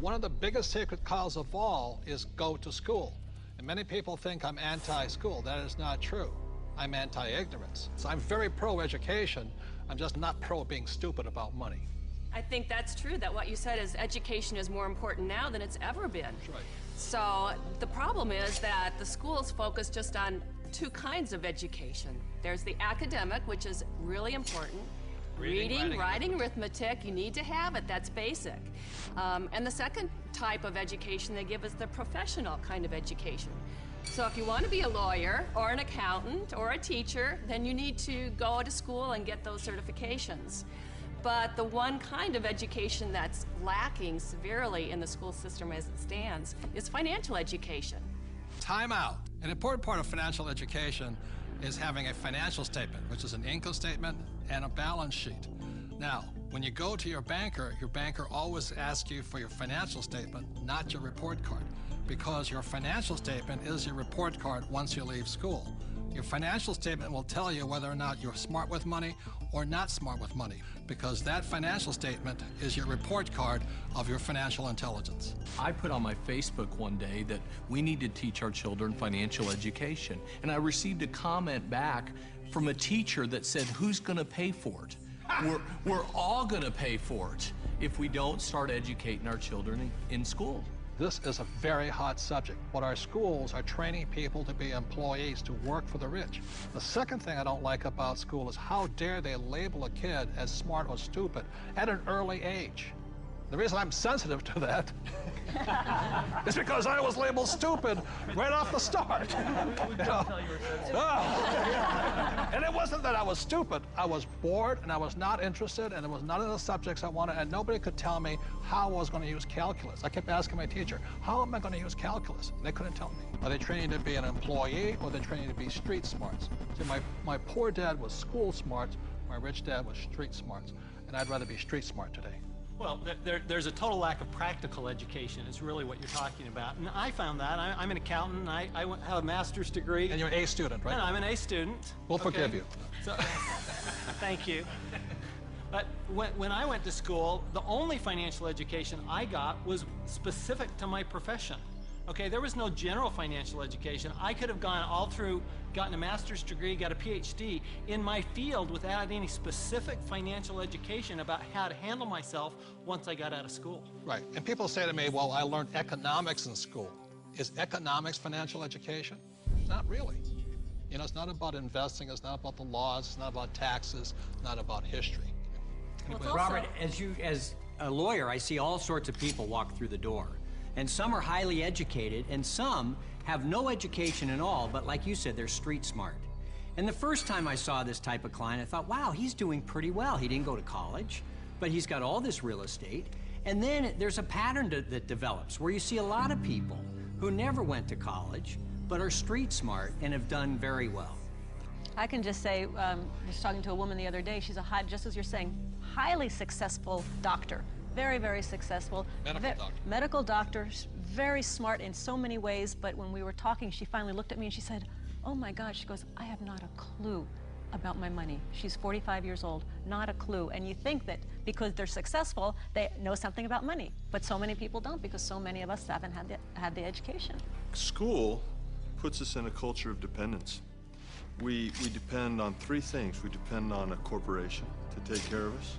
one of the biggest sacred cows of all is go to school. And many people think I'm anti-school. That is not true. I'm anti-ignorance. So I'm very pro-education. I'm just not pro being stupid about money. I think that's true, that what you said is education is more important now than it's ever been. That's right. So the problem is that the schools focus just on two kinds of education. There's the academic, which is really important. Reading, writing, arithmetic, you need to have it, that's basic. And the second type of education they give is the professional kind of education. So if you want to be a lawyer or an accountant or a teacher, then you need to go to school and get those certifications. But the one kind of education that's lacking severely in the school system as it stands is financial education. Time out. An important part of financial education is having a financial statement, which is an income statement and a balance sheet. Now, when you go to your banker always asks you for your financial statement, not your report card, because your financial statement is your report card once you leave school. Your financial statement will tell you whether or not you're smart with money or not smart with money, because that financial statement is your report card of your financial intelligence. I put on my Facebook one day that we need to teach our children financial education, and I received a comment back from a teacher that said, who's going to pay for it? We're all going to pay for it if we don't start educating our children in school. This is a very hot subject, but our schools are training people to be employees, to work for the rich. The second thing I don't like about school is how dare they label a kid as smart or stupid at an early age. The reason I'm sensitive to that is because I was labeled stupid right off the start. And it wasn't that I was stupid. I was bored, and I was not interested, and it was none of the subjects I wanted, and nobody could tell me how I was going to use calculus. I kept asking my teacher, how am I going to use calculus? And they couldn't tell me. Are they training to be an employee, or are they training to be street smarts? See, my poor dad was school smart, my rich dad was street smarts, and I'd rather be street smart today. Well, there's a total lack of practical education is really what you're talking about. And I found that. I'm an accountant. I have a master's degree. And you're an A student, right? And I'm an A student. We'll forgive you. So, thank you. But when I went to school, the only financial education I got was specific to my profession. Okay, there was no general financial education. I could have gone all through, gotten a master's degree, got a PhD in my field without any specific financial education about how to handle myself once I got out of school. Right, and people say to me, well, I learned economics in school. Is economics financial education? Not really. You know, it's not about investing, it's not about the laws, it's not about taxes, it's not about history. Well, Robert, as a lawyer, I see all sorts of people walk through the door. And some are highly educated, and some have no education at all, but like you said, they're street smart. And the first time I saw this type of client, I thought, wow, he's doing pretty well. He didn't go to college, but he's got all this real estate. And then there's a pattern that develops where you see a lot of people who never went to college, but are street smart and have done very well. I can just say, I was talking to a woman the other day, she's just as you're saying, highly successful doctor. Very, very successful. Medical doctor, very smart in so many ways, but when we were talking, she finally looked at me and she said, oh my God, she goes, I have not a clue about my money. She's 45 years old, not a clue. And you think that because they're successful, they know something about money, but so many people don't because so many of us haven't had the education. School puts us in a culture of dependence. We depend on three things. We depend on a corporation to take care of us,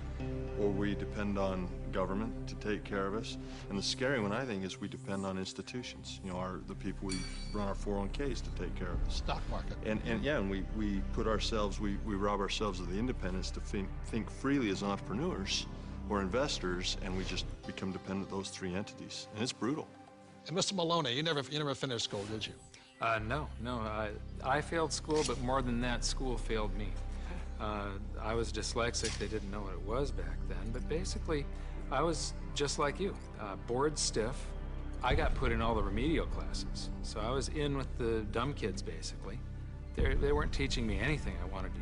or we depend on government to take care of us. And the scary one, I think, is we depend on institutions. You know, the people we run our 401ks to take care of us. Stock market. And we put ourselves, we rob ourselves of the independence to think freely as entrepreneurs or investors, and we just become dependent on those three entities. And it's brutal. And Mr. Maloney, you never finished school, did you? No. I failed school, but more than that, school failed me. I was dyslexic. They didn't know what it was back then, but basically, I was just like you, bored stiff. I got put in all the remedial classes, so I was in with the dumb kids, basically. They weren't teaching me anything I wanted to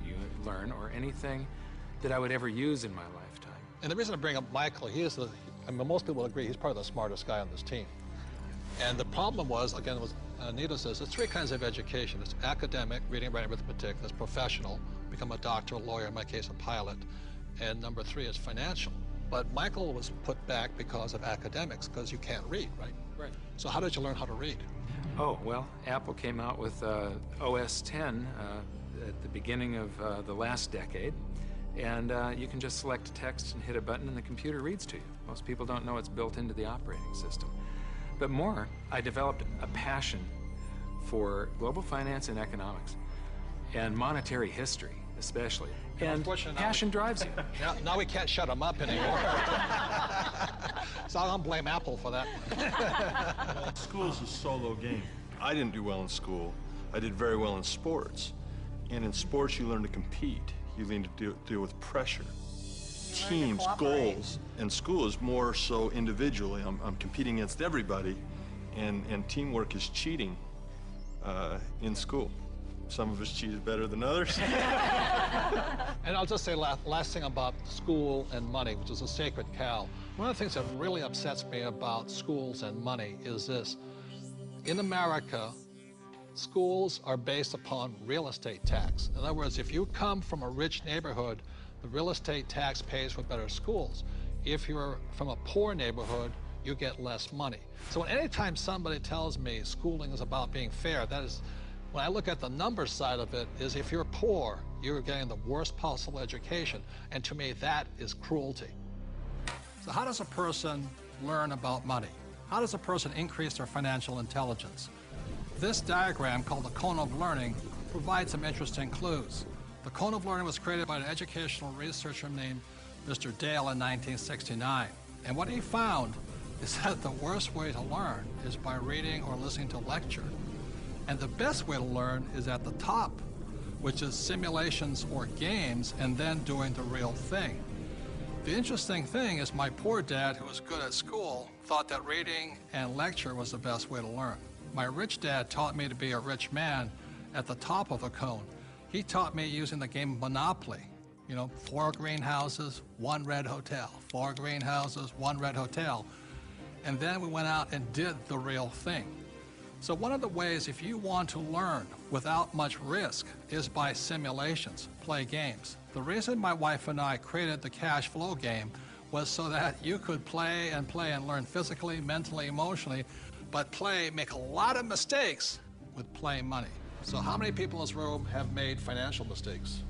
learn or anything that I would ever use in my lifetime. And the reason I bring up Michael, most people agree he's probably the smartest guy on this team. And the problem was, again, Anita says, there's three kinds of education. It's academic, reading, writing, arithmetic. There's professional, become a doctor, a lawyer, in my case, a pilot. And number three is financial. But Michael was put back because of academics, because you can't read, right? Right. So how did you learn how to read? Oh, well, Apple came out with OS 10 at the beginning of the last decade, and you can just select text and hit a button and the computer reads to you. Most people don't know it's built into the operating system. But more, I developed a passion for global finance and economics, and monetary history especially. And passion drives you. Now we can't shut him up anymore. So I don't blame Apple for that. School is a solo game. I didn't do well in school. I did very well in sports. And in sports, you learn to compete. You learn to deal with pressure, teams, goals. And school is more so individually. I'm competing against everybody, and teamwork is cheating in school. Some of us cheated better than others. And I'll just say last thing about school and money, which is a sacred cow. One of the things that really upsets me about schools and money is this. In America, schools are based upon real estate tax. In other words, if you come from a rich neighborhood, the real estate tax pays for better schools. If you're from a poor neighborhood, you get less money. So anytime somebody tells me schooling is about being fair, that is, when I look at the numbers side of it, is if you're poor, you're getting the worst possible education. And to me, that is cruelty. So how does a person learn about money? How does a person increase their financial intelligence? This diagram, called the cone of learning, provides some interesting clues. The cone of learning was created by an educational researcher named Mr. Dale in 1969. And what he found is that the worst way to learn is by reading or listening to lecture. And the best way to learn is at the top, which is simulations or games, and then doing the real thing. The interesting thing is my poor dad, who was good at school, thought that reading and lecture was the best way to learn. My rich dad taught me to be a rich man at the top of the cone. He taught me using the game of Monopoly. You know, 4 greenhouses, 1 red hotel. 4 greenhouses, 1 red hotel. And then we went out and did the real thing. So one of the ways, if you want to learn without much risk, is by simulations, play games. The reason my wife and I created the cash flow game was so that you could play and learn physically, mentally, emotionally, but make a lot of mistakes with playing money. So how many people in this room have made financial mistakes?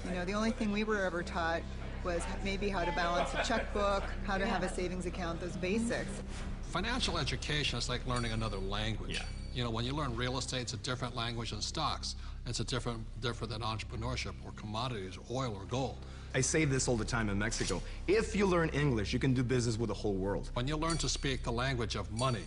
You know, the only thing we were ever taught was maybe how to balance a checkbook, how to have a savings account, those basics. Financial education is like learning another language. You know, when you learn real estate, it's a different language than stocks. It's a different than entrepreneurship or commodities, oil or gold. I say this all the time in Mexico. If you learn English, you can do business with the whole world. When you learn to speak the language of money,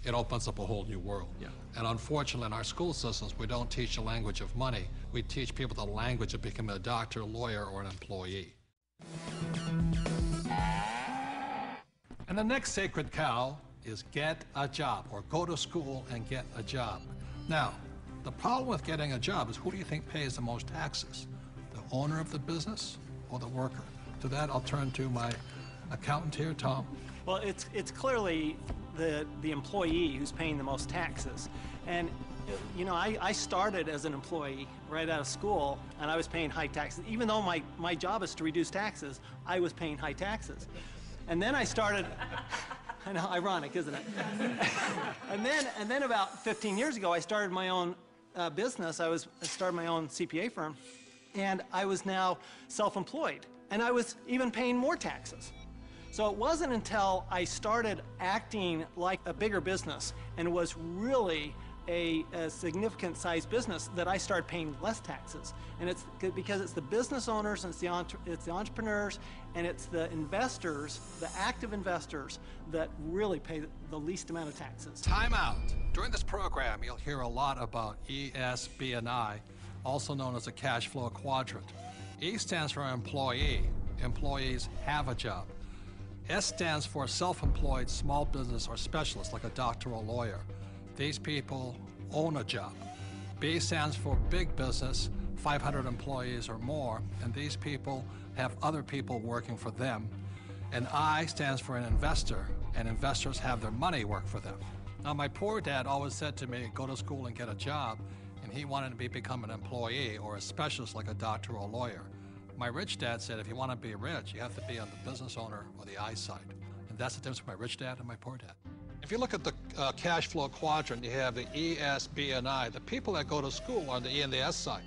it opens up a whole new world. And unfortunately, in our school systems, we don't teach the language of money. We teach people the language of becoming a doctor, lawyer, or an employee. And the next sacred cow is get a job, or go to school and get a job. Now, the problem with getting a job is, who do you think pays the most taxes? The owner of the business or the worker? To that, I'll turn to my accountant here, Tom. Well, it's clearly the employee who's paying the most taxes. And you know, I started as an employee right out of school, and I was paying high taxes. Even though my job is to reduce taxes, I was paying high taxes. And then I started, I know, ironic, isn't it? and then about 15 years ago, I started my own business. I started my own CPA firm, and I was now self-employed, and I was even paying more taxes. So it wasn't until I started acting like a bigger business and was really a significant sized business that I started paying less taxes. And it's because it's the business owners, and it's the entrepreneurs, and it's the investors, the active investors, that really pay the least amount of taxes. Time out. During this program, you'll hear a lot about E, S, B, and I, also known as the cash flow quadrant. E stands for employee. Employees have a job. S stands for self-employed small business or specialist, like a doctor or lawyer. These people own a job. B stands for big business, 500 employees or more, and these people have other people working for them. And I stands for an investor, and investors have their money work for them. Now, my poor dad always said to me, go to school and get a job, and he wanted to become an employee or a specialist like a doctor or a lawyer. My rich dad said, if you want to be rich, you have to be on the business owner or the I side. And that's the difference between my rich dad and my poor dad. If you look at the cash flow quadrant, you have the E, S, B, and I. The people that go to school are on the E and the S side.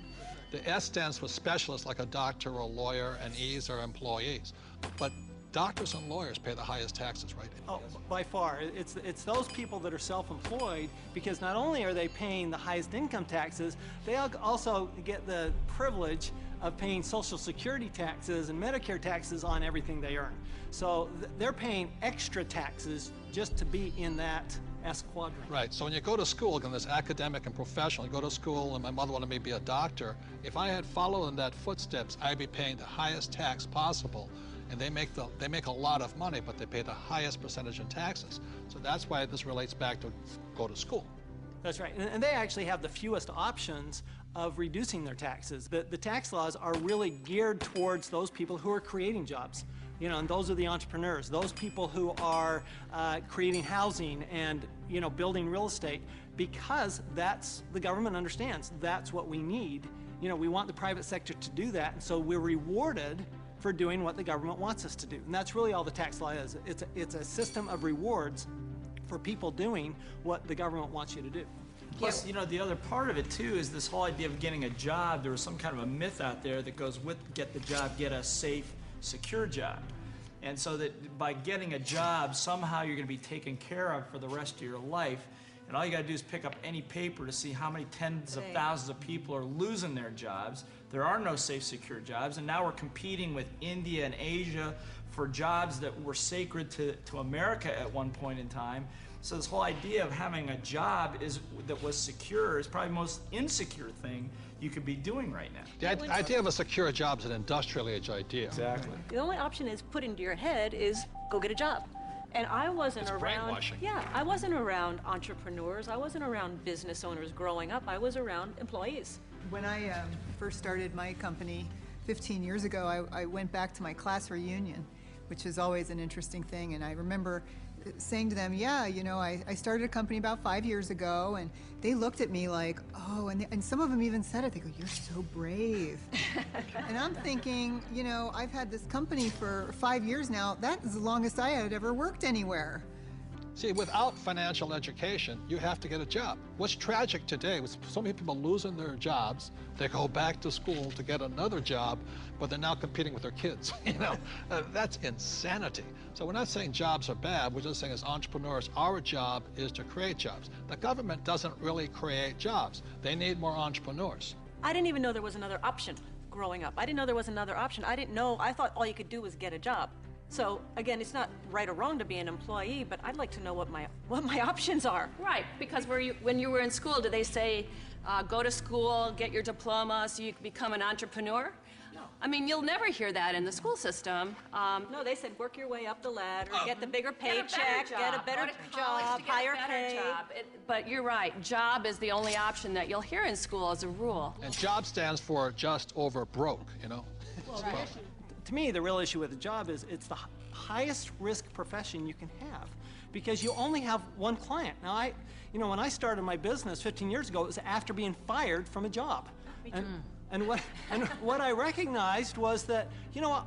The S stands for specialists like a doctor or a lawyer, and E's are employees. But doctors and lawyers pay the highest taxes, right? Oh, by far. It's those people that are self-employed, because not only are they paying the highest income taxes, they also get the privilege of paying Social Security taxes and Medicare taxes on everything they earn. So they're paying extra taxes just to be in that S quadrant. Right, so when you go to school, again, there's academic and professional. You go to school, and my mother wanted me to be a doctor. If I had followed in that footsteps, I'd be paying the highest tax possible. And they make a lot of money, but they pay the highest percentage in taxes. So that's why this relates back to go to school. That's right, and they actually have the fewest options of reducing their taxes. The tax laws are really geared towards those people who are creating jobs. You know, and those are the entrepreneurs, those people who are creating housing and, you know, building real estate, because that's, the government understands, that's what we need. You know, we want the private sector to do that, and so we're rewarded for doing what the government wants us to do. And that's really all the tax law is. It's a system of rewards for people doing what the government wants you to do. Plus, you know, the other part of it too is this whole idea of getting a job. There was some kind of a myth out there that goes with get the job, get a safe, secure job. And so that by getting a job, somehow you're going to be taken care of for the rest of your life. And all you got to do is pick up any paper to see how many tens of thousands of people are losing their jobs. There are no safe, secure jobs. And now we're competing with India and Asia for jobs that were sacred to America at one point in time. So this whole idea of having a job that was secure is probably the most insecure thing you could be doing right now. The idea of a secure job is an industrial age idea. Exactly. The only option is put into your head is go get a job. And I wasn't around. Brainwashing. Yeah, I wasn't around entrepreneurs. I wasn't around business owners growing up. I was around employees. When I first started my company 15 years ago, I went back to my class reunion, which is always an interesting thing. And I remember saying to them, yeah, you know, I started a company about 5 years ago, and they looked at me like, oh, and some of them even said it. They go, you're so brave. And I'm thinking, you know, I've had this company for 5 years now. That is the longest I had ever worked anywhere. See, without financial education, you have to get a job. What's tragic today is so many people losing their jobs. They go back to school to get another job, but they're now competing with their kids. You know, that's insanity. So we're not saying jobs are bad. We're just saying as entrepreneurs, our job is to create jobs. The government doesn't really create jobs. They need more entrepreneurs. I didn't even know there was another option growing up. I didn't know there was another option. I didn't know. I thought all you could do was get a job. So again, it's not right or wrong to be an employee, but I'd like to know what my options are. Right, because when you were in school, did they say, go to school, get your diploma so you can become an entrepreneur? No. I mean, you'll never hear that in the school system. No, they said work your way up the ladder, get the bigger paycheck, get a better job, higher pay. But you're right, job is the only option that you'll hear in school as a rule. And job stands for just over broke, you know? Well, right. To me, the real issue with the job is it's the highest risk profession you can have, because you only have one client. Now, you know, when I started my business 15 years ago, it was after being fired from a job. And what I recognized was that, you know,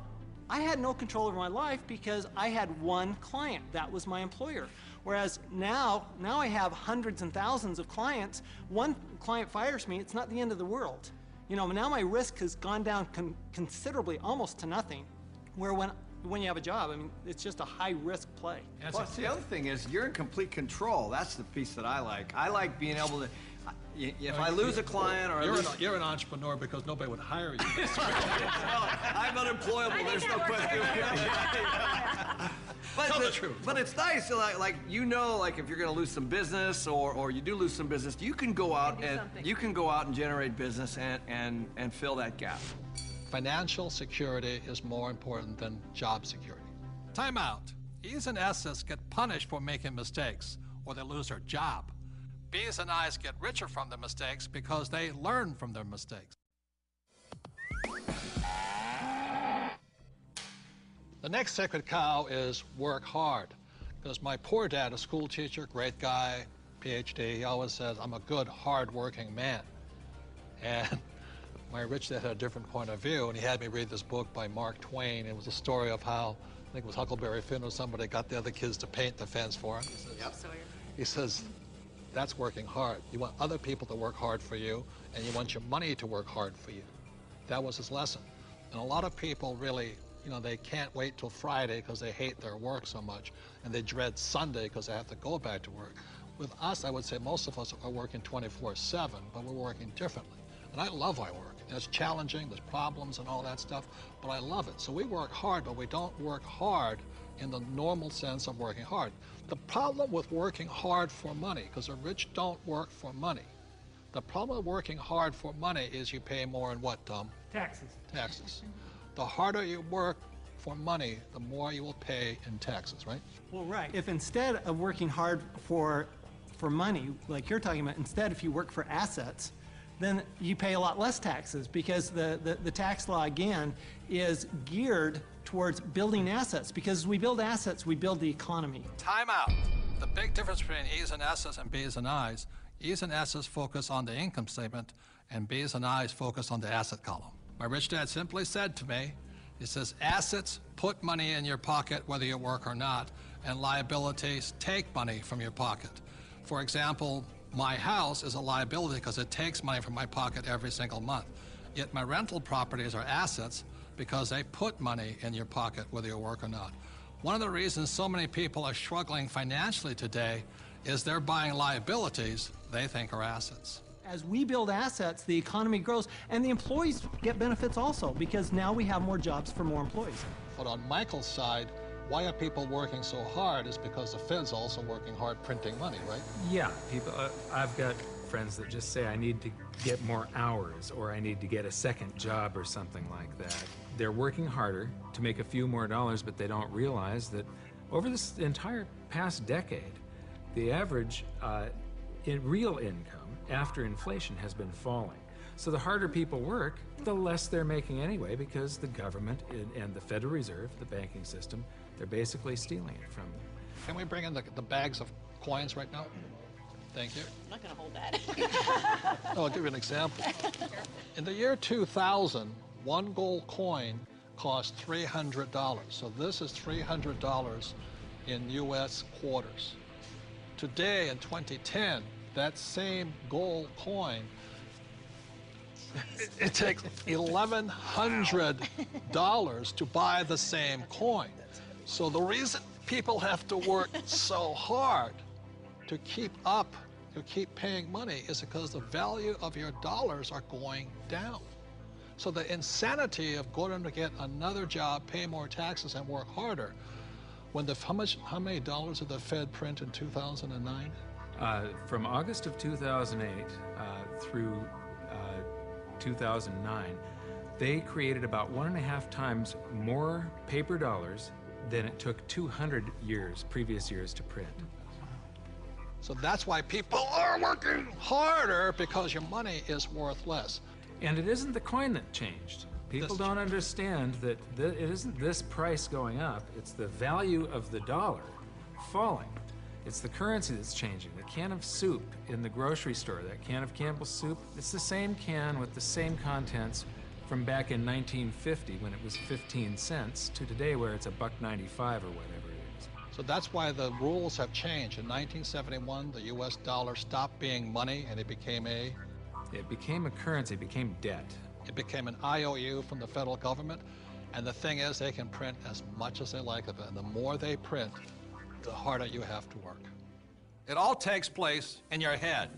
I had no control over my life because I had one client. That was my employer. Whereas now I have hundreds and thousands of clients. One client fires me, it's not the end of the world. You know, now my risk has gone down considerably, almost to nothing, where when you have a job, I mean, it's just a high-risk play. Plus, the other thing is you're in complete control. That's the piece that I like. I like being able to, if I lose a client or you're an entrepreneur because nobody would hire you. Well, I'm unemployable, there's no question. Tell the truth. But it's nice, like you know, like if you're going to lose some business or you do lose some business, you can go out and generate business and fill that gap. Financial security is more important than job security. Time out. E's and S's get punished for making mistakes, or they lose their job. B's and I's get richer from their mistakes because they learn from their mistakes. The next sacred cow is work hard. Because my poor dad, a school teacher, great guy, PhD, he always says, I'm a good, hard-working man. And My rich dad had a different point of view, and he had me read this book by Mark Twain. It was a story of how, I think it was Huckleberry Finn or somebody, got the other kids to paint the fence for him. He says, that's working hard. You want other people to work hard for you, and you want your money to work hard for you. That was his lesson. And a lot of people really, you know, they can't wait till Friday because they hate their work so much, and they dread Sunday because they have to go back to work. With us, I would say most of us are working 24/7, but we're working differently. And I love our work. And it's challenging, there's problems and all that stuff, but I love it. So we work hard, but we don't work hard in the normal sense of working hard. The problem with working hard for money, because the rich don't work for money. The problem with working hard for money is you pay more in what, Tom? Taxes. Taxes. The harder you work for money, the more you will pay in taxes, right? Well, right. If instead of working hard for money, like you're talking about, instead if you work for assets, then you pay a lot less taxes, because the tax law, again, is geared towards building assets. Because as we build assets, we build the economy. Time out. The big difference between E's and S's and B's and I's, E's and S's focus on the income statement, and B's and I's focus on the asset column. My rich dad simply said to me, he says, assets put money in your pocket whether you work or not, and liabilities take money from your pocket. For example, my house is a liability because it takes money from my pocket every single month. Yet my rental properties are assets because they put money in your pocket whether you work or not. One of the reasons so many people are struggling financially today is they're buying liabilities they think are assets. As we build assets, the economy grows, and the employees get benefits also, because now we have more jobs for more employees. But on Michael's side, why are people working so hard is because the Fed's also working hard printing money, right? Yeah, people. I've got friends that just say I need to get more hours, or I need to get a second job or something like that. They're working harder to make a few more dollars, but they don't realize that over this entire past decade, the average in real income after inflation has been falling. So the harder people work, the less they're making anyway, because the government and the Federal Reserve, the banking system, they're basically stealing it from them. Can we bring in the bags of coins right now? Thank you. I'm not going to hold that. I'll give you an example. In the year 2000, one gold coin cost $300. So this is $300 in U.S. quarters. Today, in 2010, that same gold coin, it takes $1,100 to buy the same coin. So the reason people have to work so hard to keep up, to keep paying money, is because the value of your dollars are going down. So the insanity of going to get another job, pay more taxes, and work harder, when how many dollars did the Fed print in 2009? From August of 2008 through 2009, they created about 1.5 times more paper dollars than it took 200 previous years to print. So that's why people are working harder, because your money is worth less. And it isn't the coin that changed. People don't understand that it isn't this price going up, it's the value of the dollar falling. It's the currency that's changing. The can of soup in the grocery store, that can of Campbell's soup, it's the same can with the same contents from back in 1950 when it was 15 cents to today where it's $1.95 or whatever it is. So that's why the rules have changed. In 1971, the US dollar stopped being money and it became a currency, it became debt. It became an IOU from the federal government. And the thing is, they can print as much as they like of it. And the more they print, the harder you have to work. It all takes place in your head.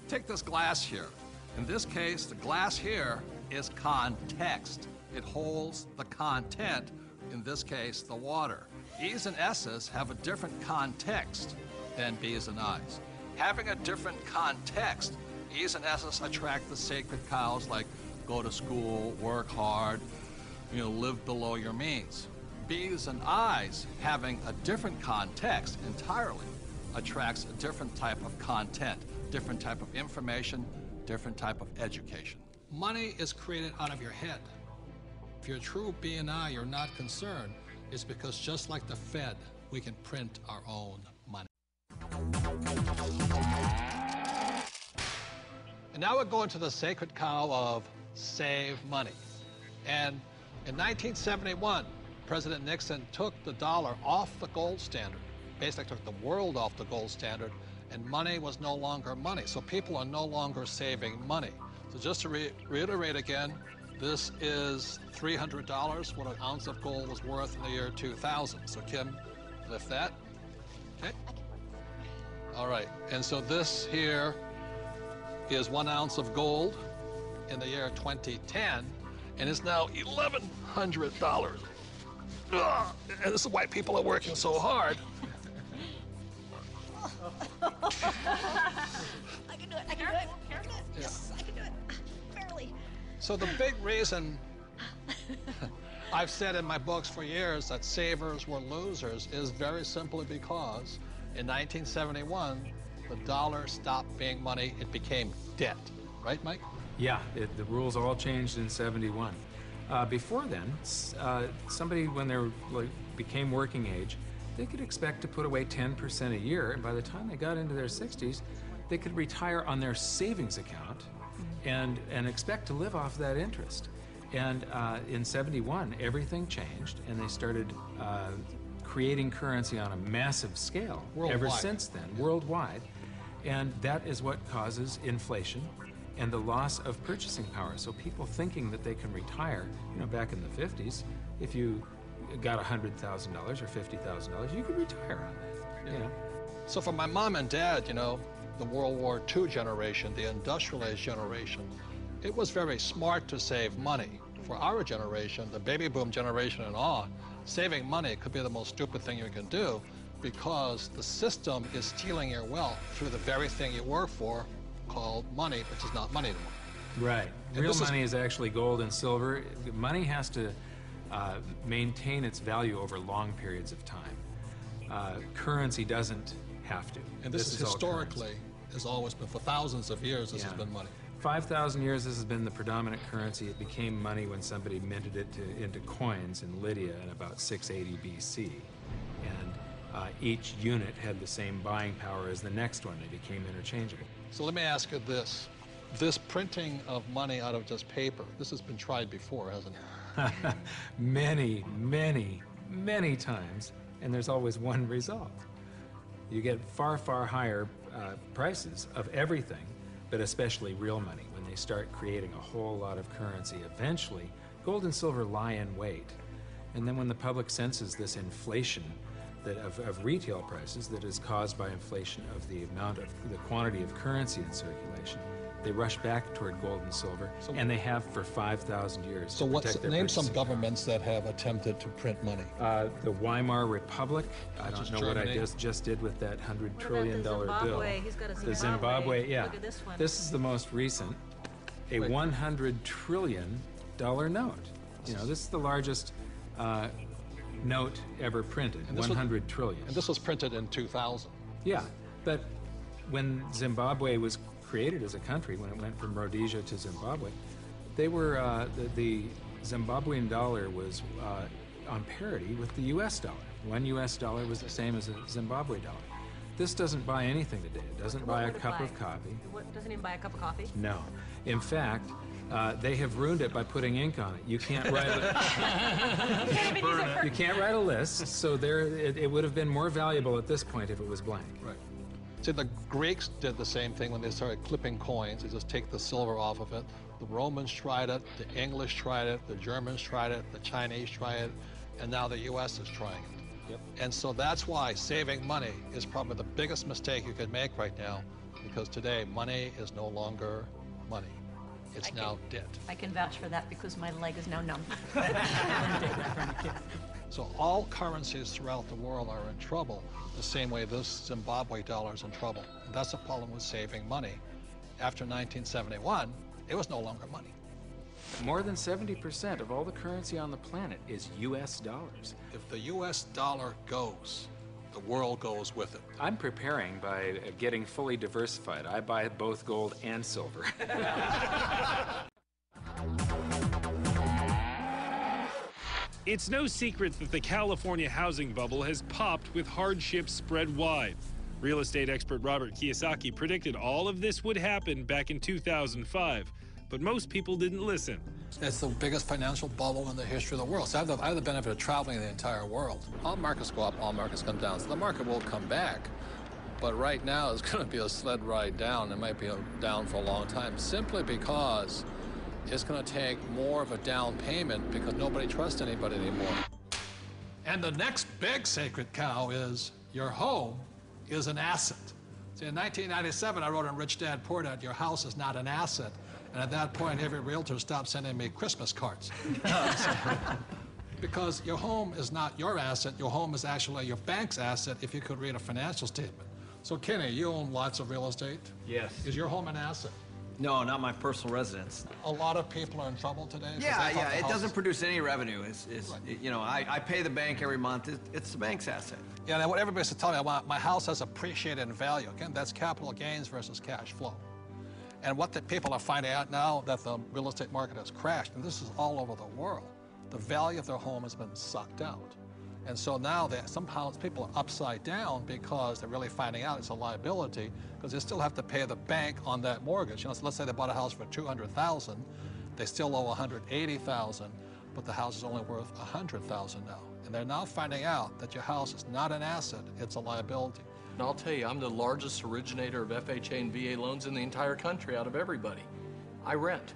Take this glass here. In this case, the glass here is context. It holds the content, in this case, the water. E's and S's have a different context than B's and I's. Having a different context, E's and S's attract the sacred cows like go to school, work hard, live below your means. B's and I's, having a different context entirely, attracts a different type of content, different type of information, different type of education. Money is created out of your head. If you're a true B and I, you're not concerned. It's because just like the Fed, we can print our own money. And now we're going to the sacred cow of save money. And in 1971, President Nixon took the dollar off the gold standard, basically took the world off the gold standard, and money was no longer money. So people are no longer saving money. So just to reiterate again, this is $300, what an ounce of gold was worth in the year 2000. So Kim, lift that. Okay. All right, and so this here is 1 ounce of gold in the year 2010, and it's now $1,100. Ugh, and this is why people are working so hard. I can do it. I can do it. Yes, I can do it. Barely. So the big reason I've said in my books for years that savers were losers is very simply because in 1971, the dollar stopped being money. It became debt. Right, Mike? Yeah, the rules all changed in '71. Before then, somebody, when they became working age, they could expect to put away 10% a year, and by the time they got into their 60s, they could retire on their savings account and expect to live off that interest. And in '71, everything changed, and they started creating currency on a massive scale. Worldwide. Ever since then, worldwide. And that is what causes inflation and the loss of purchasing power. So people thinking that they can retire, you know, back in the 50s, if you got $100,000 or $50,000, you could retire on that, you know. So for my mom and dad, you know, the World War II generation, the industrial age generation, it was very smart to save money. For our generation, the baby boom generation and on, saving money could be the most stupid thing you can do because the system is stealing your wealth through the very thing you work for, called money, which is not money anymore. Right. Real money is actually gold and silver. Money has to maintain its value over long periods of time. Currency doesn't have to. And this is historically, has always been, for thousands of years, this has been money. 5,000 years, this has been the predominant currency. It became money when somebody minted it into coins in Lydia in about 680 BC. And each unit had the same buying power as the next one. They became interchangeable. So let me ask you this. This printing of money out of just paper, this has been tried before, hasn't it? Many, many, many times, and there's always one result. You get far, far higher prices of everything, but especially real money. When they start creating a whole lot of currency, eventually gold and silver lie in wait. And then when the public senses this inflation of retail prices that is caused by inflation of the quantity of currency in circulation, they rush back toward gold and silver, and they have for 5,000 years. So name some governments that have attempted to print money. The Weimar Republic. I don't know what I just did with that $100 trillion bill. He's got a The Zimbabwe, yeah. Look at this one. This is the most recent, a $100 trillion note. You know, this is the largest note ever printed, 100 trillion. And this was printed in 2000. Yeah, but when Zimbabwe was created as a country, when it went from Rhodesia to Zimbabwe, they were, the Zimbabwean dollar was on parity with the US dollar. $1 US was the same as a Zimbabwe dollar. This doesn't buy anything today. It doesn't buy a cup of coffee. What, doesn't even buy a cup of coffee? No. In fact, they have ruined it by putting ink on it. You can't write you can't write a list, so it would have been more valuable at this point if it was blank. Right. See, the Greeks did the same thing when they started clipping coins. They just take the silver off of it. The Romans tried it, the English tried it, the Germans tried it, the Chinese tried it, and now the US is trying it. Yep. And so that's why saving money is probably the biggest mistake you could make right now, because today money is no longer money. It's now debt. I can vouch for that because my leg is now numb. So all currencies throughout the world are in trouble, the same way this Zimbabwe dollar is in trouble. And that's the problem with saving money. After 1971, it was no longer money. More than 70% of all the currency on the planet is US dollars. If the US dollar goes, the world goes with it. I'm preparing by getting fully diversified. I buy both gold and silver. It's no secret that the California housing bubble has popped with hardships spread wide. Real estate expert Robert Kiyosaki predicted all of this would happen back in 2005. but most people didn't listen. It's the biggest financial bubble in the history of the world. So I have the benefit of traveling the entire world. All markets go up, all markets come down. So the market will come back. But right now, it's going to be a sled ride down. It might be down for a long time, simply because it's going to take more of a down payment because nobody trusts anybody anymore. And the next big sacred cow is your home is an asset. See, in 1997, I wrote in Rich Dad Poor Dad, your house is not an asset. And at that point, every realtor stopped sending me Christmas cards. Because your home is not your asset. Your home is actually your bank's asset if you could read a financial statement. So, Kenny, you own lots of real estate. Yes. Is your home an asset? No, not my personal residence. A lot of people are in trouble today. Yeah, it doesn't produce any revenue. You know, I pay the bank every month. It's the bank's asset. Yeah, and what everybody's telling me, my house has appreciated in value. Again, that's capital gains versus cash flow. And what the people are finding out now that the real estate market has crashed, and this is all over the world, the value of their home has been sucked out. And so now somehow people are upside down because they're really finding out it's a liability because they still have to pay the bank on that mortgage. You know, so let's say they bought a house for $200,000, they still owe $180,000, but the house is only worth $100,000 now. And they're now finding out that your house is not an asset, it's a liability. And I'll tell you, I'm the largest originator of FHA and VA loans in the entire country out of everybody. I rent.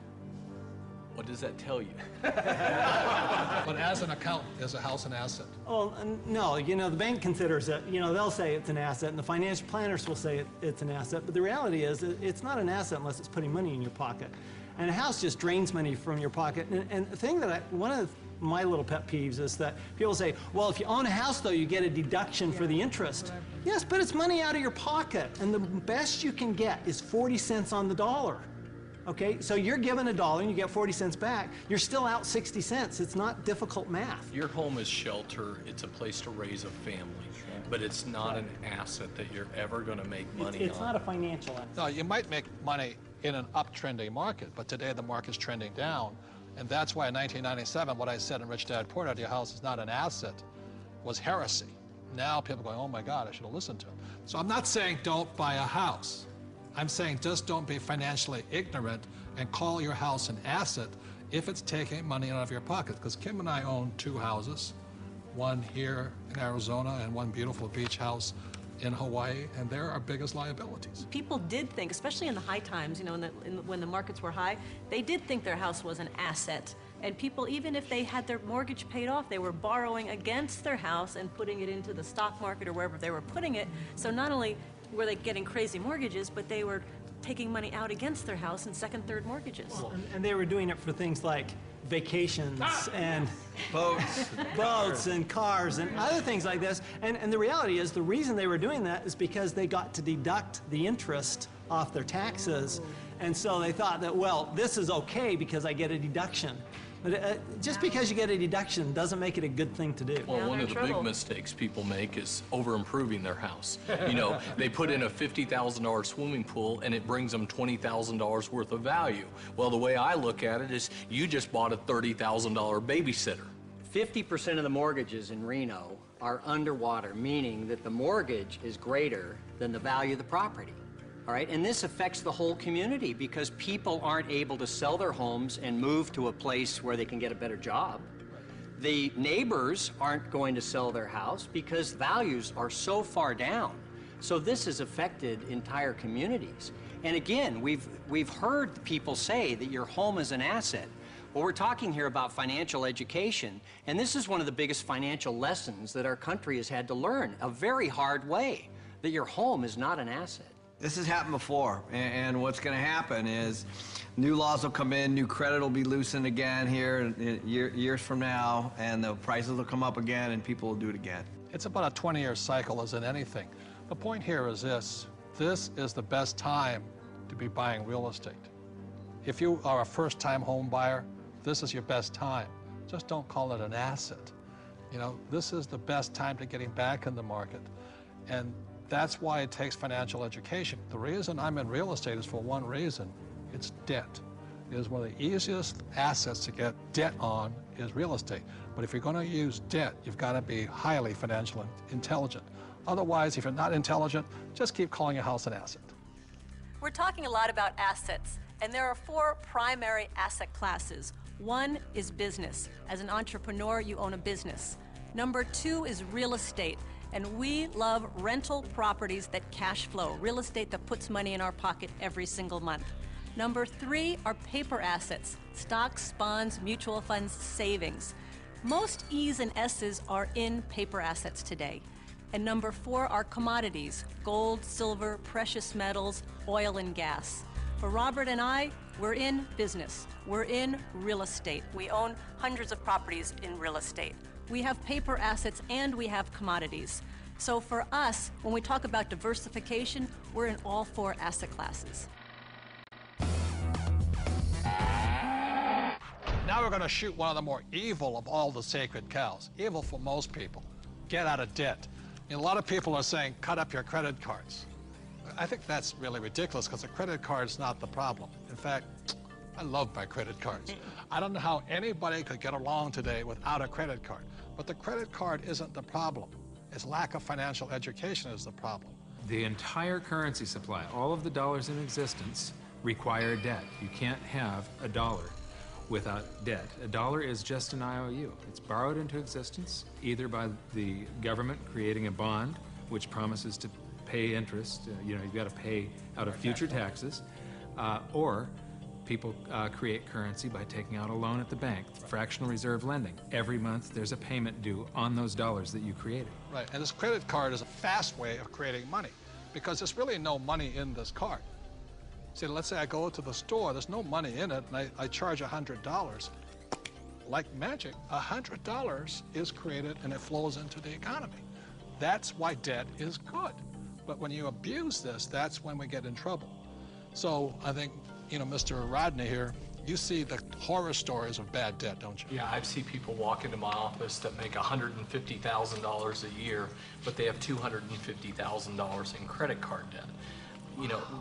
What does that tell you? But as an accountant, is a house an asset? Well, no, you know, the bank considers it, you know, they'll say it's an asset, and the financial planners will say it's an asset, but the reality is it's not an asset unless it's putting money in your pocket. And a house just drains money from your pocket. And the thing that one of my little pet peeves is that people say, well, if you own a house, though, you get a deduction for the interest. Yes, but it's money out of your pocket, and the best you can get is 40 cents on the dollar. Okay, so you're given $1 and you get 40 cents back. You're still out 60 cents. It's not difficult math. Your home is shelter. It's a place to raise a family, but it's not an asset that you're ever going to make money on. It's not a financial asset. No, you might make money in an uptrending market, but today the market's trending down. And that's why in 1997, what I said in Rich Dad Poor Dad, your house is not an asset, was heresy. Now people are going, oh my God, I should have listened to him. So I'm not saying don't buy a house. I'm saying just don't be financially ignorant and call your house an asset if it's taking money out of your pocket. Because Kim and I own 2 houses, one here in Arizona and one beautiful beach house in Hawaii, and they're our biggest liabilities. People did think, especially in the high times, you know, when the markets were high, they did think their house was an asset. And people, even if they had their mortgage paid off, they were borrowing against their house and putting it into the stock market or wherever they were putting it. So not only were they getting crazy mortgages, but they were taking money out against their house in second, third mortgages. Well, and they were doing it for things like vacations and boats and cars and other things like this. And the reality is the reason they were doing that is because they got to deduct the interest off their taxes. And so they thought that, well, this is okay because I get a deduction. But just because you get a deduction doesn't make it a good thing to do. Well, one of the big mistakes people make is over-improving their house. You know, they put in a $50,000 swimming pool and it brings them $20,000 worth of value. Well, the way I look at it is you just bought a $30,000 babysitter. 50% of the mortgages in Reno are underwater, meaning that the mortgage is greater than the value of the property. All right, and this affects the whole community because people aren't able to sell their homes and move to a place where they can get a better job. The neighbors aren't going to sell their house because values are so far down. So this has affected entire communities. And again, we've heard people say that your home is an asset. Well, we're talking here about financial education, and this is one of the biggest financial lessons that our country has had to learn, a very hard way, that your home is not an asset. This has happened before, and what's going to happen is new laws will come in, new credit will be loosened again here years from now, and the prices will come up again, and people will do it again. It's about a 20-year cycle as in anything. The point here is this is the best time to be buying real estate. If you are a first-time home buyer, this is your best time. Just don't call it an asset. You know, this is the best time to getting back in the market. And that's why it takes financial education. The reason I'm in real estate is for one reason. It's debt. It is one of the easiest assets to get debt on is real estate. But if you're going to use debt, you've got to be highly financially intelligent. Otherwise, if you're not intelligent, just keep calling your house an asset. We're talking a lot about assets. And there are 4 primary asset classes. One is business. As an entrepreneur, you own a business. Number 2 is real estate. And we love rental properties that cash flow, real estate that puts money in our pocket every single month. Number 3 are paper assets, stocks, bonds, mutual funds, savings. Most E's and S's are in paper assets today. And number 4 are commodities, gold, silver, precious metals, oil and gas. For Robert and I, we're in business. We're in real estate. We own hundreds of properties in real estate. We have paper assets and we have commodities. So for us, when we talk about diversification, we're in all 4 asset classes. Now we're going to shoot one of the more evil of all the sacred cows. Evil for most people. Get out of debt. A lot of people are saying, cut up your credit cards. I think that's really ridiculous because the credit card's not the problem. In fact, I love my credit cards. I don't know how anybody could get along today without a credit card. But the credit card isn't the problem. It's lack of financial education is the problem. The entire currency supply, all of the dollars in existence, require debt. You can't have a dollar without debt. A dollar is just an IOU. It's borrowed into existence either by the government creating a bond which promises to pay interest, you've got to pay out of future taxes, or people create currency by taking out a loan at the bank, fractional reserve lending. Every month there's a payment due on those dollars that you created. Right, and this credit card is a fast way of creating money because there's really no money in this card. See, let's say I go to the store, there's no money in it, and I charge $100. Like magic, $100 is created and it flows into the economy. That's why debt is good. But when you abuse this, that's when we get in trouble. So I think, Mr. Rodney here, you see the horror stories of bad debt, don't you? Yeah, I've seen people walk into my office that make $150,000 a year, but they have $250,000 in credit card debt.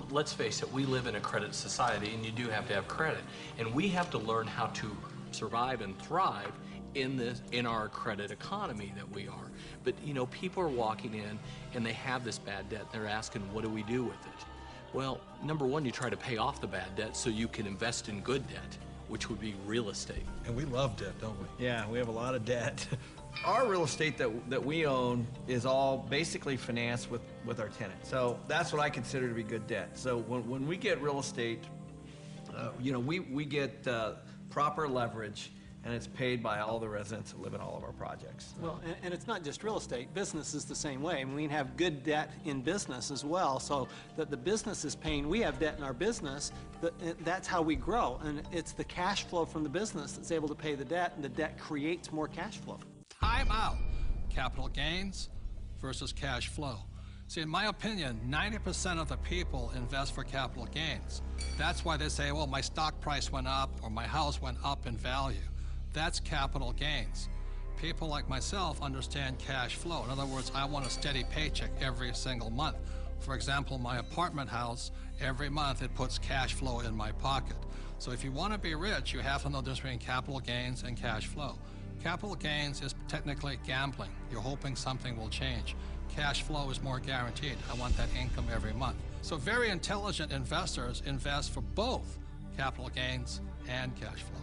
Let's face it, we live in a credit society, and you do have to have credit. And we have to learn how to survive and thrive in our credit economy that we are. But, people are walking in, and they have this bad debt. They're asking, what do we do with it? Well, number one, you try to pay off the bad debt so you can invest in good debt, which would be real estate. And we love debt, don't we? Yeah, we have a lot of debt. Our real estate that we own is all basically financed with our tenants. So that's what I consider to be good debt. So when we get real estate, we get proper leverage, and it's paid by all the residents that live in all of our projects. Well, and it's not just real estate. Business is the same way. We have good debt in business as well, so that the business is paying. We have debt in our business. That's how we grow, and it's the cash flow from the business that's able to pay the debt, and the debt creates more cash flow. Time out. Capital gains versus cash flow. See, in my opinion, 90% of the people invest for capital gains. That's why they say, well, my stock price went up or my house went up in value. That's capital gains. People like myself understand cash flow. In other words, I want a steady paycheck every single month. For example, my apartment house, every month it puts cash flow in my pocket. So if you want to be rich, you have to know the difference between capital gains and cash flow. Capital gains is technically gambling. You're hoping something will change. Cash flow is more guaranteed. I want that income every month. So very intelligent investors invest for both capital gains and cash flow.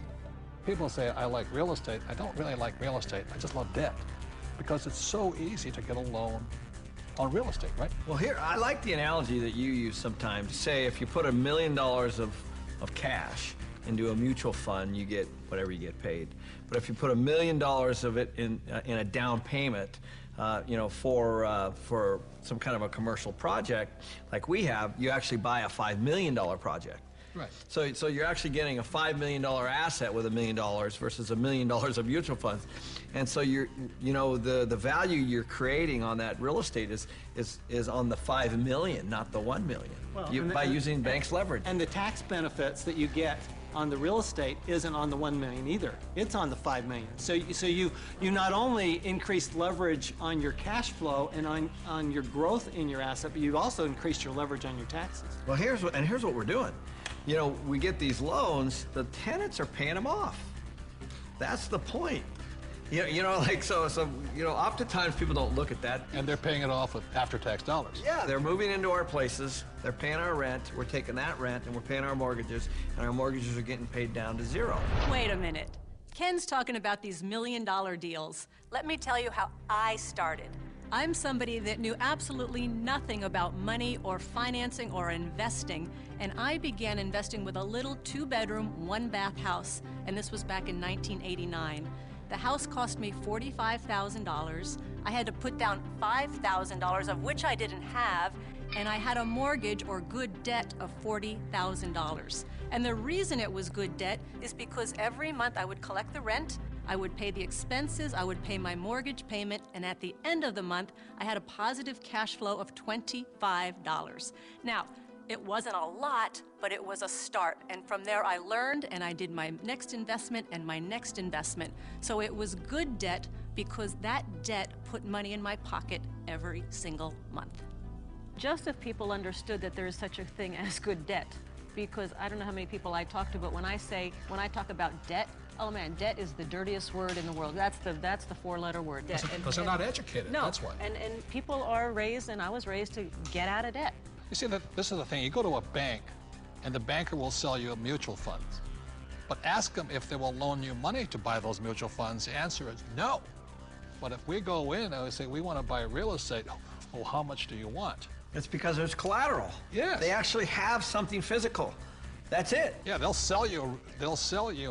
People say, I like real estate. I don't really like real estate. I just love debt because it's so easy to get a loan on real estate, right? Well, here, I like the analogy that you use sometimes. Say if you put $1 million of cash into a mutual fund, you get whatever you get paid. But if you put $1 million of it in a down payment, for some kind of a commercial project like we have, you actually buy a $5 million project. Right. So you're actually getting a $5 million asset with $1 million versus $1 million of mutual funds. And so the value you're creating on that real estate is on the $5 million, not the $1 million. Well, by using banks' leverage. And the tax benefits that you get on the real estate isn't on the $1 million either. It's on the $5 million. So you not only increased leverage on your cash flow and on your growth in your asset, but you've also increased your leverage on your taxes. Well, here's what we're doing. We get these loans, the tenants are paying them off. That's the point. You know, like, so, you know, oftentimes people don't look at that. And they're paying it off with after-tax dollars. Yeah, they're moving into our places, they're paying our rent, we're taking that rent, and we're paying our mortgages, and our mortgages are getting paid down to zero. Wait a minute. Ken's talking about these million-dollar deals. Let me tell you how I started. I'm somebody that knew absolutely nothing about money or financing or investing, and I began investing with a little 2-bedroom, 1-bath house, and this was back in 1989. The house cost me $45,000. I had to put down $5,000, of which I didn't have, and I had a mortgage or good debt of $40,000. And the reason it was good debt is because every month I would collect the rent, I would pay the expenses, I would pay my mortgage payment, and at the end of the month, I had a positive cash flow of $25. Now, it wasn't a lot, but it was a start. And from there, I learned, and I did my next investment and my next investment. So it was good debt because that debt put money in my pocket every single month. Just if people understood that there is such a thing as good debt, because I don't know how many people I talk to, but when I talk about debt, oh man, debt is the dirtiest word in the world. That's the 4-letter word, debt. Because they're not educated, no, that's why. And people are raised, and I was raised to get out of debt. You see, this is the thing. You go to a bank, and the banker will sell you mutual funds. But ask them if they will loan you money to buy those mutual funds. The answer is no. But if we go in and we say, we want to buy real estate, oh, how much do you want? It's because there's collateral. Yes. They actually have something physical. That's it. Yeah, they'll sell you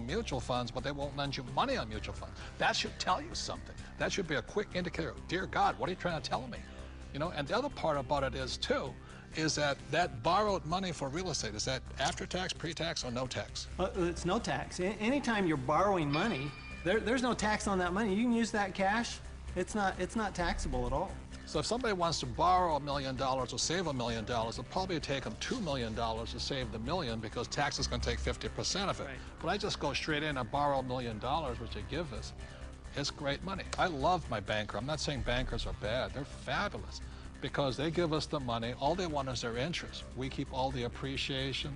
mutual funds, but they won't lend you money on mutual funds. That should tell you something. That should be a quick indicator. Dear God, what are you trying to tell me? You know, and the other part about it is, too, is that borrowed money for real estate, is that after tax, pre-tax, or no tax? It's no tax. Anytime you're borrowing money, there's no tax on that money. You can use that cash. It's not taxable at all. So if somebody wants to borrow $1 million or save $1 million, it'll probably take them $2 million to save the million because tax is going to take 50% of it. Right. But I just go straight in and borrow $1 million, which they give us. It's great money. I love my banker. I'm not saying bankers are bad. They're fabulous because they give us the money. All they want is their interest. We keep all the appreciation,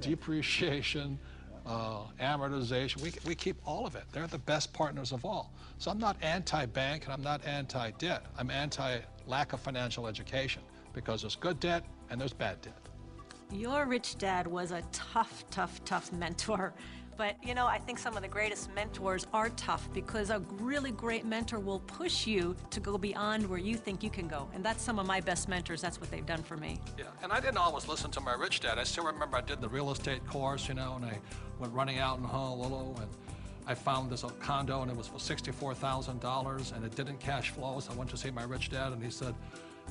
depreciation, amortization. We keep all of it. They're the best partners of all. So I'm not anti-bank and I'm not anti-debt. I'm anti-lack of financial education because there's good debt and there's bad debt. Your rich dad was a tough, tough, tough mentor. But, you know, I think some of the greatest mentors are tough because a really great mentor will push you to go beyond where you think you can go. And that's some of my best mentors. That's what they've done for me. Yeah, and I didn't always listen to my rich dad. I still remember I did the real estate course, you know, and I went running out in Honolulu, and I found this condo, and it was for $64,000, and it didn't cash flow, so I went to see my rich dad, and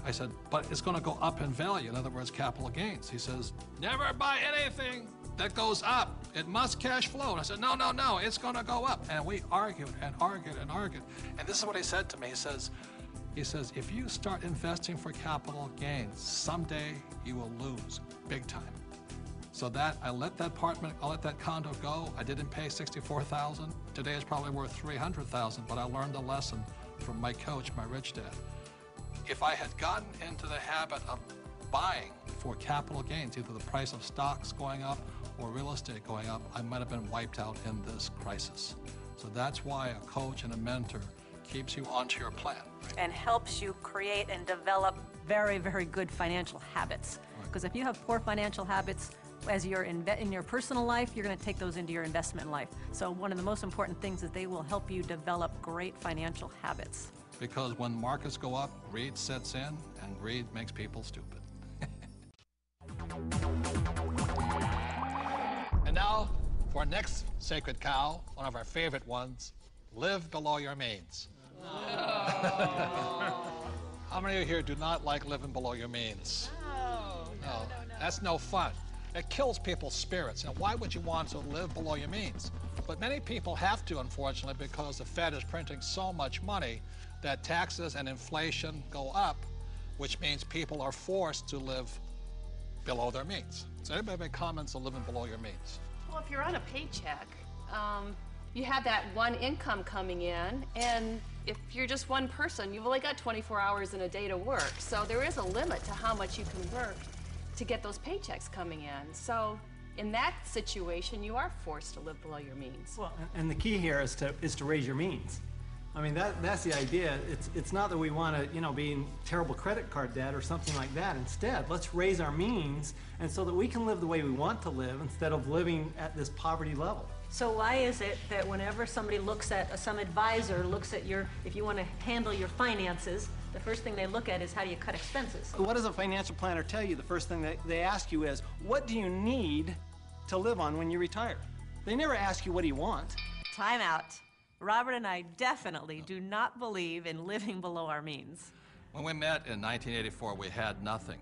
I said, but it's going to go up in value, in other words, capital gains. He says, never buy anything that goes up. It must cash flow. And I said, no, it's going to go up. And we argued and argued and argued. And this is what he said to me. He says, if you start investing for capital gains, someday you will lose big time. So I let that condo go. I didn't pay $64,000. Today it's probably worth $300,000, but I learned a lesson from my coach, my rich dad. If I had gotten into the habit of buying for capital gains, either the price of stocks going up or real estate going up, I might have been wiped out in this crisis. So that's why a coach and a mentor keeps you onto your plan. And helps you create and develop very, very good financial habits. Because if you have poor financial habits, as you're in your personal life, you're going to take those into your investment life. So one of the most important things is they will help you develop great financial habits. Because when markets go up, greed sets in, and greed makes people stupid. And now, for our next sacred cow, one of our favorite ones, live below your means. How many of you here do not like living below your means? No. That's no fun. It kills people's spirits. And why would you want to live below your means? But many people have to, unfortunately, because the Fed is printing so much money that taxes and inflation go up, which means people are forced to live below their means. So anybody make comments on living below your means? Well, if you're on a paycheck, you have that one income coming in, and if you're just one person, you've only got 24 hours in a day to work. So there is a limit to how much you can work to get those paychecks coming in. So In that situation, you are forced to live below your means. Well, and the key here is to raise your means. I mean, that's the idea. It's not that we want to, you know, be in terrible credit card debt or something like that. Instead, let's raise our means, and so that we can live the way we want to live instead of living at this poverty level. So why is it that whenever somebody looks at, some advisor looks at if you want to handle your finances, the first thing they look at is how do you cut expenses? What does a financial planner tell you? The first thing they ask you is, what do you need to live on when you retire? They never ask you, what do you want? Time out. Robert and I definitely do not believe in living below our means. When we met in 1984, we had nothing.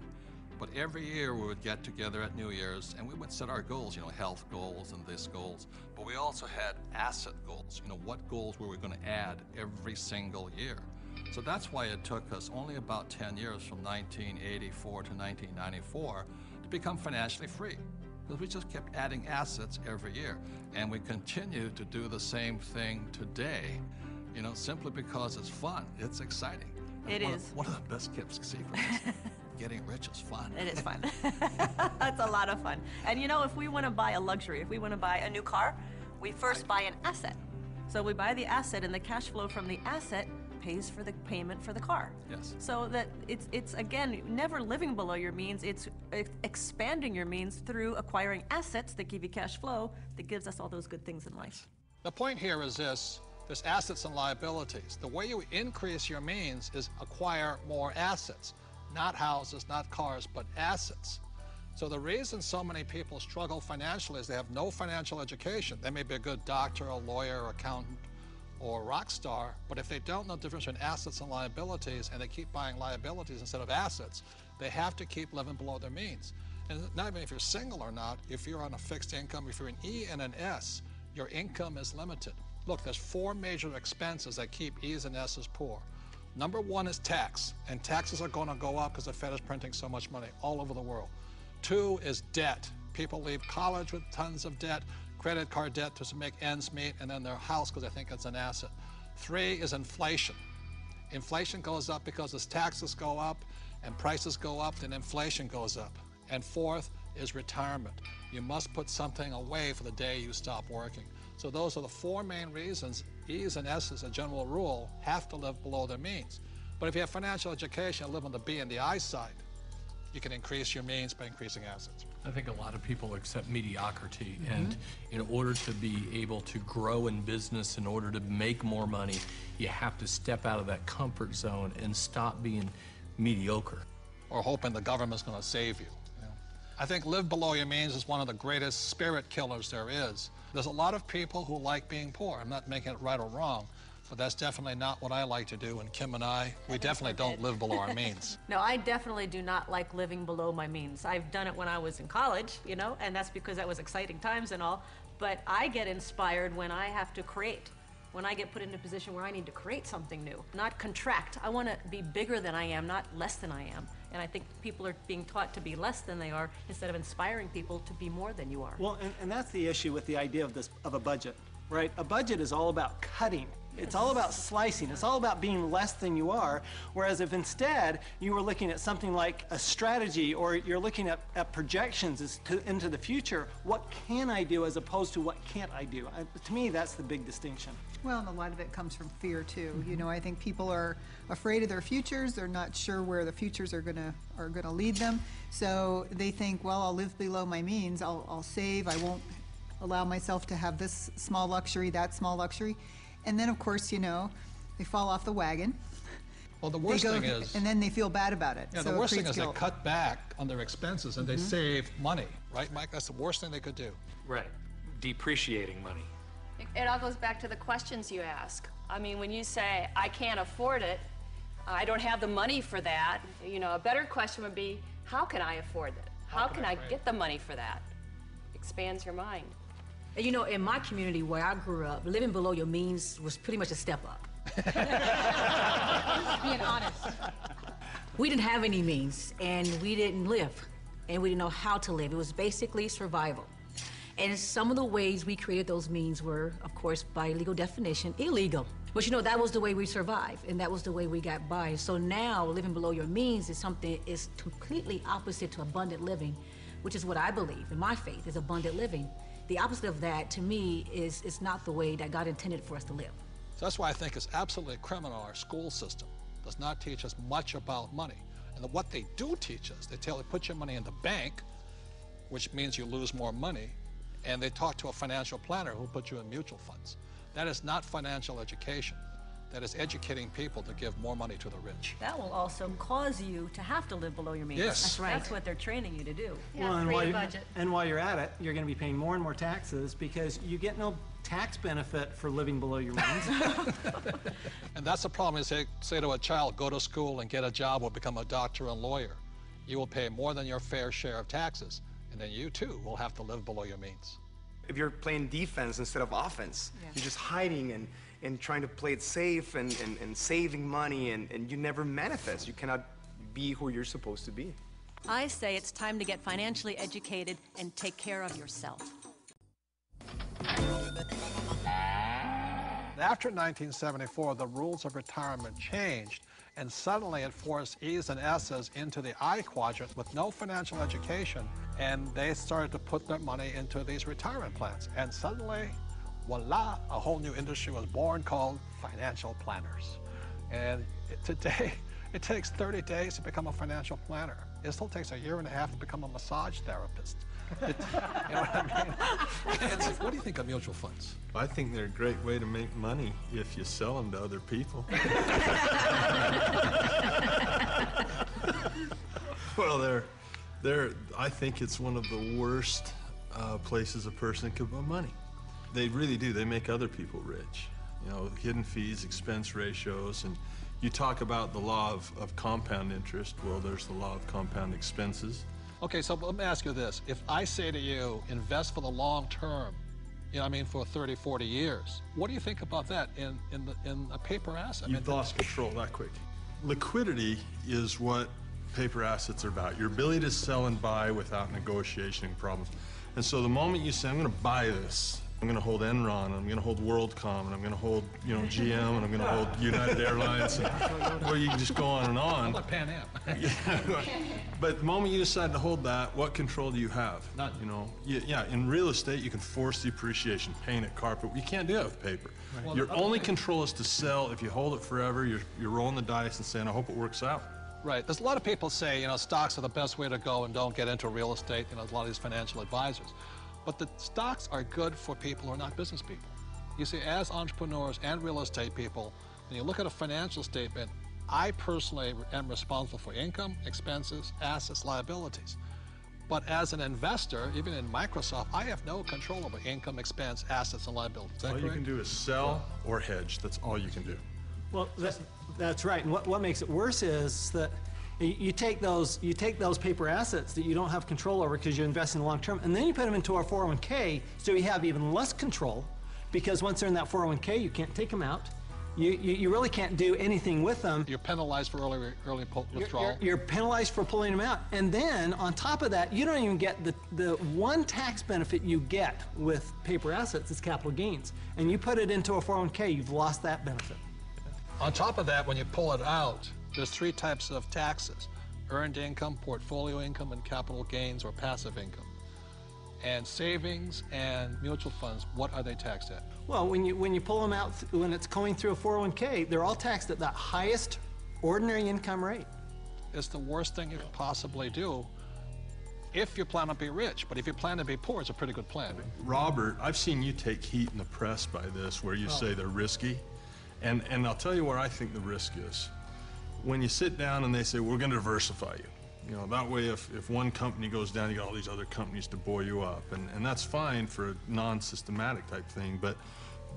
But every year we would get together at New Year's and we would set our goals, you know, health goals and this goals. But we also had asset goals, you know, what goals were we going to add every single year. So that's why it took us only about 10 years from 1984 to 1994 to become financially free. Because we just kept adding assets every year. And we continue to do the same thing today, you know, simply because it's fun. It's exciting. It is. One of the best kept secrets. Getting rich is fun. It is fun. It's a lot of fun. And you know, if we want to buy a luxury, if we want to buy a new car, we first buy an asset. So we buy the asset, and the cash flow from the asset pays for the payment for the car. Yes. So that it's again, never living below your means, it's expanding your means through acquiring assets that give you cash flow that gives us all those good things in life. The point here is this, there's assets and liabilities. The way you increase your means is acquire more assets. Not houses, not cars, but assets. So the reason so many people struggle financially is they have no financial education. They may be a good doctor, a lawyer, accountant, or a rock star, but if they don't know the difference between assets and liabilities, and they keep buying liabilities instead of assets, they have to keep living below their means. And not even if you're single or not, if you're on a fixed income, if you're an E and an S, your income is limited. Look, there's 4 major expenses that keep E's and S's poor. Number 1 is tax, and taxes are going to go up because the Fed is printing so much money all over the world. 2 is debt. People leave college with tons of debt, credit card debt to make ends meet, and then their house because they think it's an asset. 3 is inflation. Inflation goes up because as taxes go up and prices go up, then inflation goes up. And 4th is retirement. You must put something away for the day you stop working. So those are the 4 main reasons E's and S's, a general rule, have to live below their means. But if you have financial education and live on the B and the I side, you can increase your means by increasing assets. I think a lot of people accept mediocrity, and in order to be able to grow in business, in order to make more money, you have to step out of that comfort zone and stop being mediocre. Or hoping the government's going to save you. I think live below your means is one of the greatest spirit killers there is. There's a lot of people who like being poor. I'm not making it right or wrong, but that's definitely not what I like to do. And Kim and I, we definitely don't live below our means. No, I definitely do not like living below my means. I've done it when I was in college, you know, and that's because that was exciting times and all, but I get inspired when I have to create. When I get put in a position where I need to create something new, not contract. I want to be bigger than I am, not less than I am. And I think people are being taught to be less than they are instead of inspiring people to be more than you are. Well, and that's the issue with the idea of a budget, right? A budget is all about cutting. It's all about slicing. It's all about being less than you are. Whereas if instead you were looking at something like a strategy, or you're looking at projections into the future, what can I do as opposed to what can't I do? To me, that's the big distinction. Well, and a lot of it comes from fear too. You know, I think people are afraid of their futures. They're not sure where the futures are gonna lead them. So they think, well, I'll live below my means. I'll save. I won't allow myself to have this small luxury, that small luxury. And then, of course, you know, they fall off the wagon. Well, the worst thing is... And then they feel bad about it. Yeah, so the worst thing is they cut back on their expenses and they save money, right, Mike? That's the worst thing they could do. Right. Depreciating money. It all goes back to the questions you ask. I mean, when you say, I can't afford it, I don't have the money for that, you know, a better question would be, how can I afford it? How can I get the money for that? Expands your mind. You know, in my community where I grew up, living below your means was pretty much a step up. Being honest. We didn't have any means, and we didn't live, and we didn't know how to live. It was basically survival. And some of the ways we created those means were, of course, by legal definition, illegal. But you know, that was the way we survived, and that was the way we got by. So now, living below your means is something is completely opposite to abundant living, which is what I believe in my faith is abundant living. The opposite of that, to me, is not the way that God intended for us to live. So that's why I think it's absolutely criminal our school system does not teach us much about money. And what they do teach us, they tell you put your money in the bank, which means you lose more money, and they talk to a financial planner who put you in mutual funds. That is not financial education. That is educating people to give more money to the rich. That will also cause you to have to live below your means. Yes. That's right. That's what they're training you to do. Well, and while you're at it, you're going to be paying more and more taxes because you get no tax benefit for living below your means. And that's the problem. Is say to a child, go to school and get a job or become a doctor and lawyer. You will pay more than your fair share of taxes, and then you too will have to live below your means. If you're playing defense instead of offense, you're just hiding and trying to play it safe and saving money, and you never manifest. You cannot be who you're supposed to be. I say it's time to get financially educated and take care of yourself. After 1974, the rules of retirement changed, and suddenly it forced E's and S's into the I quadrant with no financial education, and they started to put their money into these retirement plans. And suddenly, voila, a whole new industry was born called financial planners. And today, it takes 30 days to become a financial planner. It still takes a year and a half to become a massage therapist. You know what I mean? What do you think of mutual funds? I think they're a great way to make money if you sell them to other people. Well, I think it's one of the worst places a person could put money. They really do. They make other people rich. You know, hidden fees, expense ratios, and you talk about the law of compound interest. Well, there's the law of compound expenses. Okay, so let me ask you this. If I say to you, invest for the long term, you know what I mean, for 30, 40 years, what do you think about that in a paper asset? You've lost control that quick. Liquidity is what paper assets are about. Your ability to sell and buy without negotiation problems. And so the moment you say, I'm going to buy this, I'm going to hold Enron, and I'm going to hold WorldCom, and I'm going to hold, you know, GM, and I'm going to hold United Airlines, and, well, you can just go on and on. How about Pan Am? Yeah. But the moment you decide to hold that, what control do you have? None. You know, yeah, in real estate, you can force depreciation, paint it, carpet. You can't do that with paper. Right. Well, Your only control is to sell. If you hold it forever, you're rolling the dice and saying, I hope it works out. Right. There's a lot of people say, you know, stocks are the best way to go and don't get into real estate. You know, there's a lot of these financial advisors. But the stocks are good for people who are not business people. You see, as entrepreneurs and real estate people, when you look at a financial statement, I personally am responsible for income, expenses, assets, liabilities. But as an investor, even in Microsoft, I have no control over income, expense, assets, and liabilities. Is that All correct? you can do is sell or hedge. That's all you can do. Well, that's right. And what makes it worse is that you take those paper assets that you don't have control over because you're investing long term, and then you put them into our 401k, so you have even less control, because once they're in that 401k, you can't take them out. You really can't do anything with them. You're penalized for early withdrawal. You're penalized for pulling them out, and then on top of that, you don't even get the one tax benefit you get with paper assets is capital gains, and you put it into a 401k, you've lost that benefit. On top of that, when you pull it out, there's three types of taxes: earned income, portfolio income, and capital gains or passive income. And savings and mutual funds, what are they taxed at? Well, when you pull them out, when it's going through a 401k, they're all taxed at that highest ordinary income rate. It's the worst thing you could possibly do if you plan to be rich. But if you plan to be poor, it's a pretty good plan. Robert, I've seen you take heat in the press by this, where you say they're risky. And I'll tell you where I think the risk is. When you sit down and they say, we're going to diversify you. You know, that way if one company goes down, you got all these other companies to buoy you up. And that's fine for a non-systematic type thing,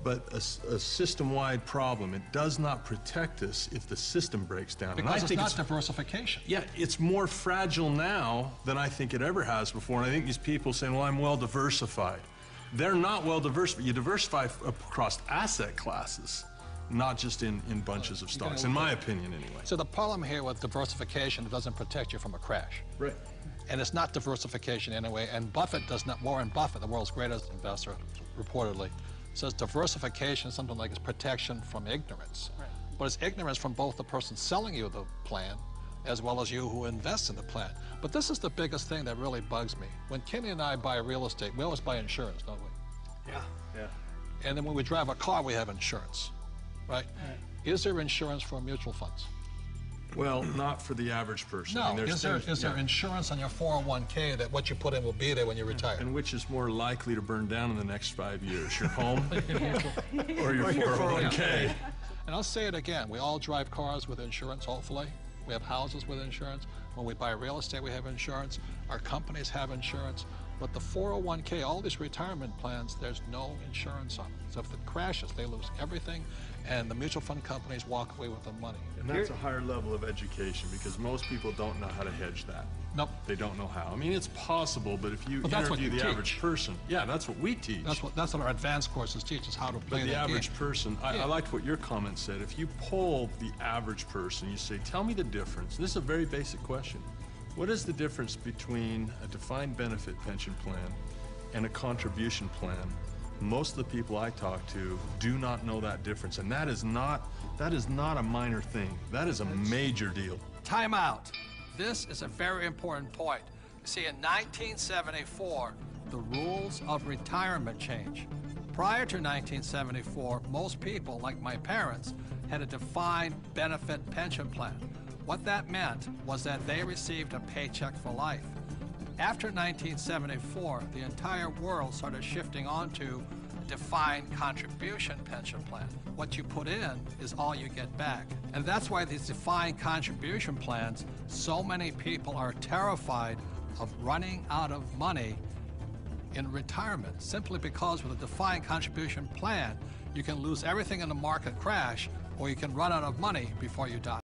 but a system-wide problem, it does not protect us if the system breaks down. Because it's not diversification. Yeah, it's more fragile now than I think it ever has before. And I think these people saying, well, I'm well diversified. They're not well diversified. You diversify across asset classes, not just in bunches of stocks, in my opinion anyway. So the problem here with diversification, it doesn't protect you from a crash. Right. And it's not diversification anyway, and Warren Buffett, the world's greatest investor, reportedly, says diversification is something like it's protection from ignorance. Right. But it's ignorance from both the person selling you the plan as well as you who invest in the plan. But this is the biggest thing that really bugs me. When Kenny and I buy real estate, we always buy insurance, don't we? Yeah. Yeah. And then when we drive a car, we have insurance, right? Is there insurance for mutual funds? Well, not for the average person. No. I mean, Is there insurance on your 401k that what you put in will be there when you retire? And which is more likely to burn down in the next 5 years, your home or your 401k? And I'll say it again, we all drive cars with insurance, hopefully. We have houses with insurance. When we buy real estate, we have insurance. Our companies have insurance. But the 401k, all these retirement plans, there's no insurance on them. So if it crashes, they lose everything, and the mutual fund companies walk away with the money. And that's a higher level of education, because most people don't know how to hedge that. Nope. They don't know how. I mean, it's possible, but if you that's what interview you the teach. average person, yeah, that's what we teach. That's what our advanced courses teach us, how to play But the average game. person, I liked what your comment said. If you poll the average person, you say, tell me the difference. This is a very basic question. What is the difference between a defined benefit pension plan and a contribution plan? Most of the people I talk to do not know that difference, and that is not a minor thing. That is a major deal. Time out. This is a very important point. You see, in 1974, the rules of retirement changed. Prior to 1974, most people, like my parents, had a defined benefit pension plan. What that meant was that they received a paycheck for life. After 1974, the entire world started shifting onto a defined contribution pension plan. What you put in is all you get back. And that's why these defined contribution plans, so many people are terrified of running out of money in retirement, simply because with a defined contribution plan, you can lose everything in the market crash, or you can run out of money before you die.